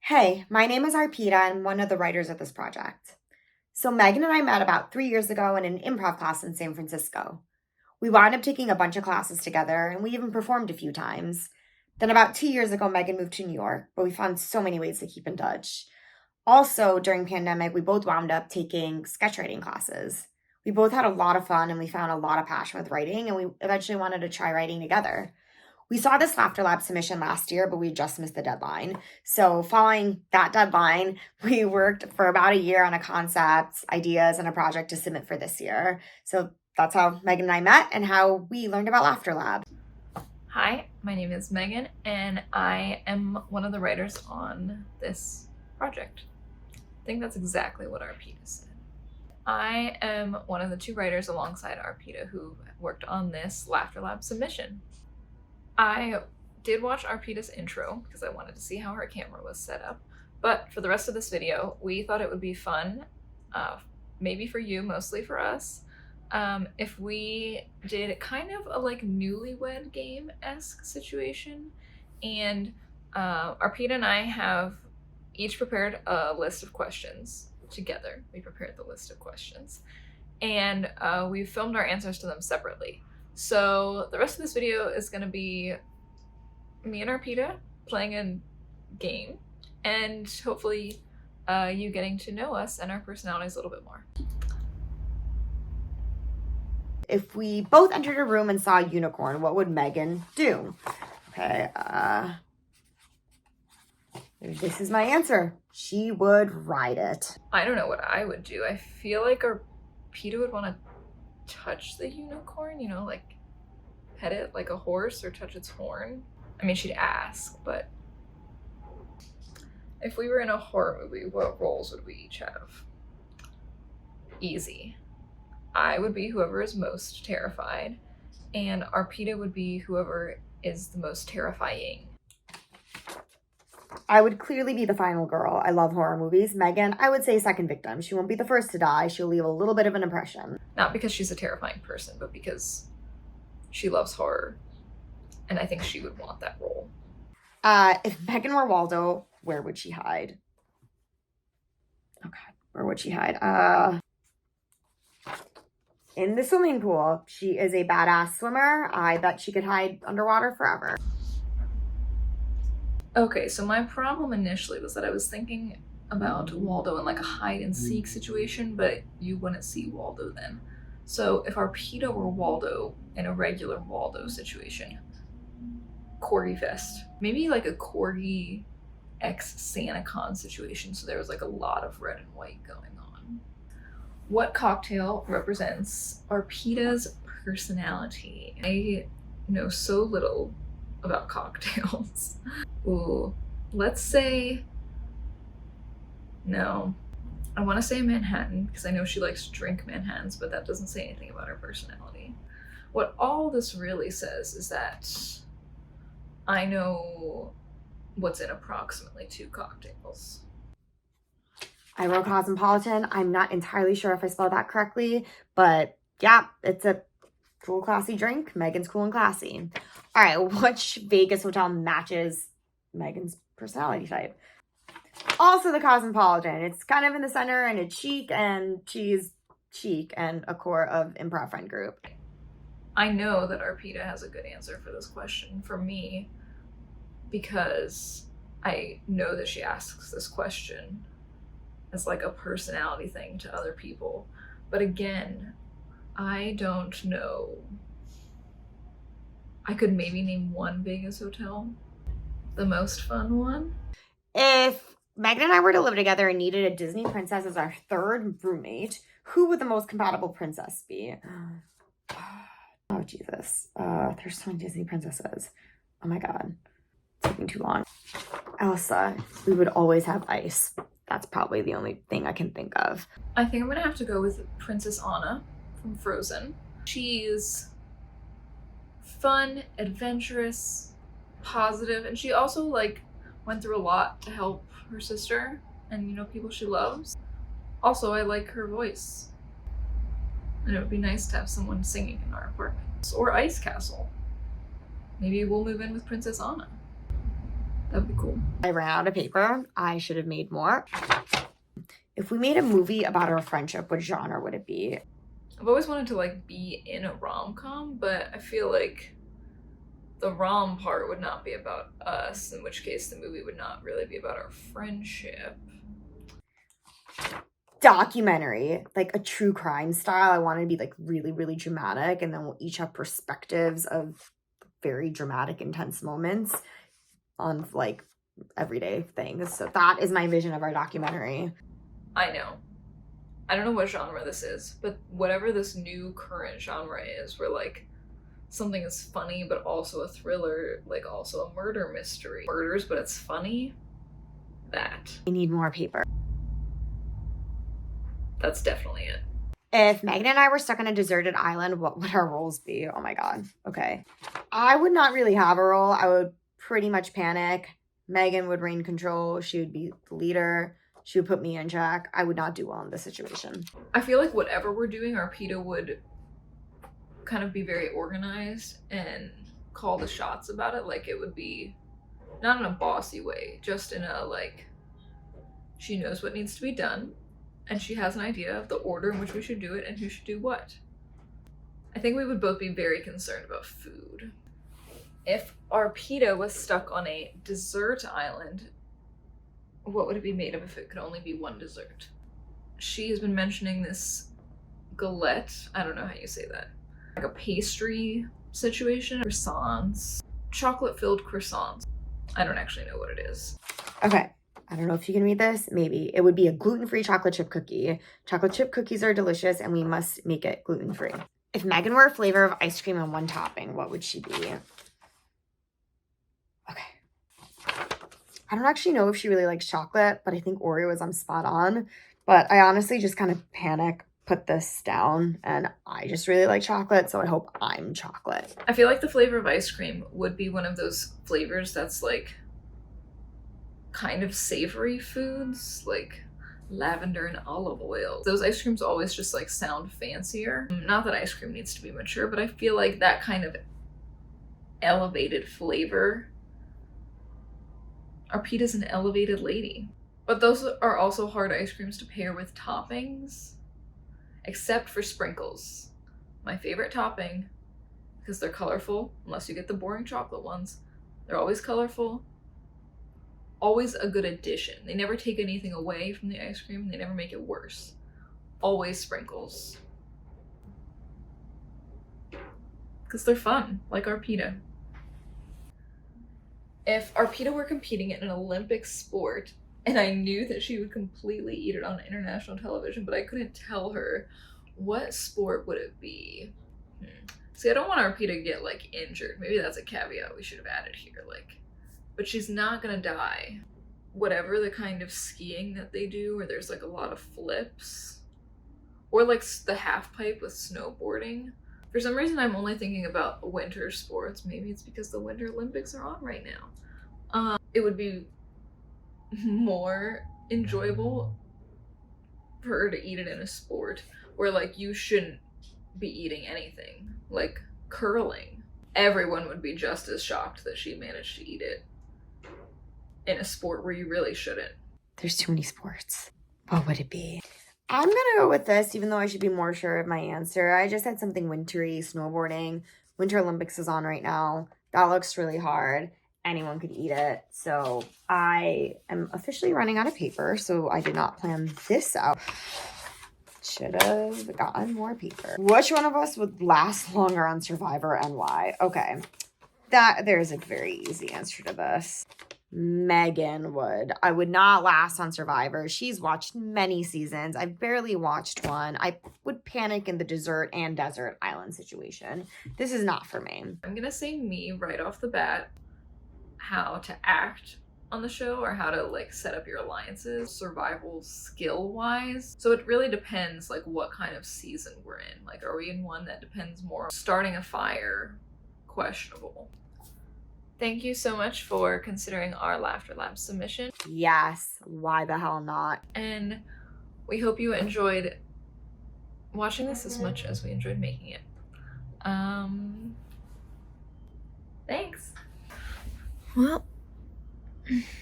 Hey, my name is Arpita. I'm one of the writers of this project. So, Megan and I met about 3 years ago in an improv class in San Francisco. We wound up taking a bunch of classes together and we even performed a few times. Then, about 2 years ago, Megan moved to New York, but we found so many ways to keep in touch. Also, during pandemic, we both wound up taking sketch writing classes. We both had a lot of fun and we found a lot of passion with writing, and we eventually wanted to try writing together. We saw this Laughter Lab submission last year, but we just missed the deadline. So, following that deadline, we worked for about a year on a concept, ideas, and a project to submit for this year. So, that's how Megan and I met and how we learned about Laughter Lab. Hi, my name is Megan, and I am one of the writers on this project. I think that's exactly what Arpita said. I am one of the two writers alongside Arpita who worked on this Laughter Lab submission. I did watch Arpita's intro because I wanted to see how her camera was set up, but for the rest of this video, we thought it would be fun, maybe for you, mostly for us, if we did kind of a like newlywed game-esque situation. And Arpita and I have each prepared a list of questions together. We prepared the list of questions and we filmed our answers to them separately. So the rest of this video is going to be me and Arpita playing a game and hopefully you getting to know us and our personalities a little bit more. If we both entered a room and saw a unicorn, what would Megan do? Okay, this is my answer. She would ride it. I don't know what I would do. I feel like Arpita would want to touch the unicorn, you know, like pet it like a horse or touch its horn. I mean, she'd ask, but if we were in a horror movie, what roles would we each have? Easy. I would be whoever is most terrified, and Arpita would be whoever is the most terrifying. I would clearly be the final girl. I love horror movies. Megan, I would say second victim. She won't be the first to die. She'll leave a little bit of an impression. Not because she's a terrifying person, but because she loves horror. And I think she would want that role. If Megan were Waldo, where would she hide? Oh God, where would she hide? In the swimming pool. She is a badass swimmer. I bet she could hide underwater forever. Okay, so my problem initially was that I was thinking about Waldo in like a hide and seek situation, but you wouldn't see Waldo then. So if Arpita were Waldo in a regular Waldo situation, Corgi Fest, maybe like a Corgi x SantaCon situation, so there was like a lot of red and white going on. What cocktail represents Arpita's personality? I know so little about cocktails. Ooh, let's say, no. I want to say Manhattan because I know she likes to drink Manhattans, but that doesn't say anything about her personality. What all this really says is that I know what's in approximately 2 cocktails. I wrote Cosmopolitan. I'm not entirely sure if I spelled that correctly, but yeah, it's a cool, classy drink. Megan's cool and classy. All right, which Vegas hotel matches Megan's personality type? Also the Cosmopolitan. It's kind of in the center and it's chic, and she's chic and a core of improv friend group. I know that Arpita has a good answer for this question for me because I know that she asks this question as like a personality thing to other people. But again, I don't know. I could maybe name one Vegas hotel. The most fun one. If Megan and I were to live together and needed a Disney princess as our third roommate, who would the most compatible princess be? Oh, Jesus. There's so many Disney princesses. Oh my God. It's taking too long. Elsa. We would always have ice. That's probably the only thing I can think of. I think I'm gonna have to go with Princess Anna from Frozen. She's fun, adventurous, positive, and she also like went through a lot to help her sister and, you know, people she loves. Also, I like her voice. And it would be nice to have someone singing in our apartment. Or Ice Castle. Maybe we'll move in with Princess Anna. That'd be cool. I ran out of paper. I should have made more. If we made a movie about our friendship, what genre would it be? I've always wanted to like be in a rom-com, but I feel like the rom part would not be about us, in which case the movie would not really be about our friendship. Documentary, like a true crime style. I want it to be like really, really dramatic, and then we'll each have perspectives of very dramatic, intense moments on like everyday things. So that is my vision of our documentary. I know. I don't know what genre this is, but whatever this new current genre is, where like something is funny but also a thriller, like also a murder mystery. Murders, but it's funny. That. I need more paper. That's definitely it. If Megan and I were stuck on a deserted island, what would our roles be? Oh my God. Okay. I would not really have a role. I would pretty much panic. Megan would reign control. She would be the leader. She would put me in check. I would not do well in this situation. I feel like whatever we're doing, Arpita would kind of be very organized and call the shots about it. Like it would be not in a bossy way, just in a like, she knows what needs to be done and she has an idea of the order in which we should do it and who should do what. I think we would both be very concerned about food. If Arpita was stuck on a desert island, what would it be made of if it could only be one dessert? She has been mentioning this galette. I don't know how you say that. Like a pastry situation. Croissants. Chocolate-filled croissants. I don't actually know what it is. Okay. I don't know if you can read this. Maybe. It would be a gluten-free chocolate chip cookie. Chocolate chip cookies are delicious and we must make it gluten-free. If Megan were a flavor of ice cream and one topping, what would she be? Okay. I don't actually know if she really likes chocolate, but I think Oreo is spot on. But I honestly just kind of panic, put this down, and I just really like chocolate, so I hope I'm chocolate. I feel like the flavor of ice cream would be one of those flavors that's like kind of savory foods, like lavender and olive oil. Those ice creams always just like sound fancier. Not that ice cream needs to be mature, but I feel like that kind of elevated flavor. Arpita's an elevated lady. But those are also hard ice creams to pair with toppings, except for sprinkles. My favorite topping, because they're colorful, unless you get the boring chocolate ones. They're always colorful, always a good addition. They never take anything away from the ice cream, they never make it worse. Always sprinkles. Because they're fun, like Arpita. If Arpita were competing in an Olympic sport, and I knew that she would completely eat it on international television, but I couldn't tell her, what sport would it be? See, I don't want Arpita to get like injured. Maybe that's a caveat we should have added here. Like, but she's not gonna die. Whatever the kind of skiing that they do, where there's like a lot of flips, or like the half pipe with snowboarding. For some reason, I'm only thinking about winter sports. Maybe it's because the Winter Olympics are on right now. It would be more enjoyable for her to eat it in a sport where like you shouldn't be eating anything, like curling. Everyone would be just as shocked that she managed to eat it in a sport where you really shouldn't. There's too many sports. What would it be? I'm gonna go with this, even though I should be more sure of my answer. I just had something wintry, snowboarding. Winter Olympics is on right now. That looks really hard. Anyone could eat it. So I am officially running out of paper, so I did not plan this out. Should have gotten more paper. Which one of us would last longer on Survivor and why? Okay, there's a very easy answer to this. Megan would. I would not last on Survivor. She's watched many seasons. I've barely watched one. I would panic in the desert and desert island situation. This is not for me. I'm gonna say me right off the bat. How to act on the show or how to like set up your alliances survival skill wise. So it really depends like what kind of season we're in. Like, are we in one that depends more on starting a fire? Questionable. Thank you so much for considering our Laughter Lab submission. Yes, why the hell not? And we hope you enjoyed watching this as much as we enjoyed making it. Thanks. Well,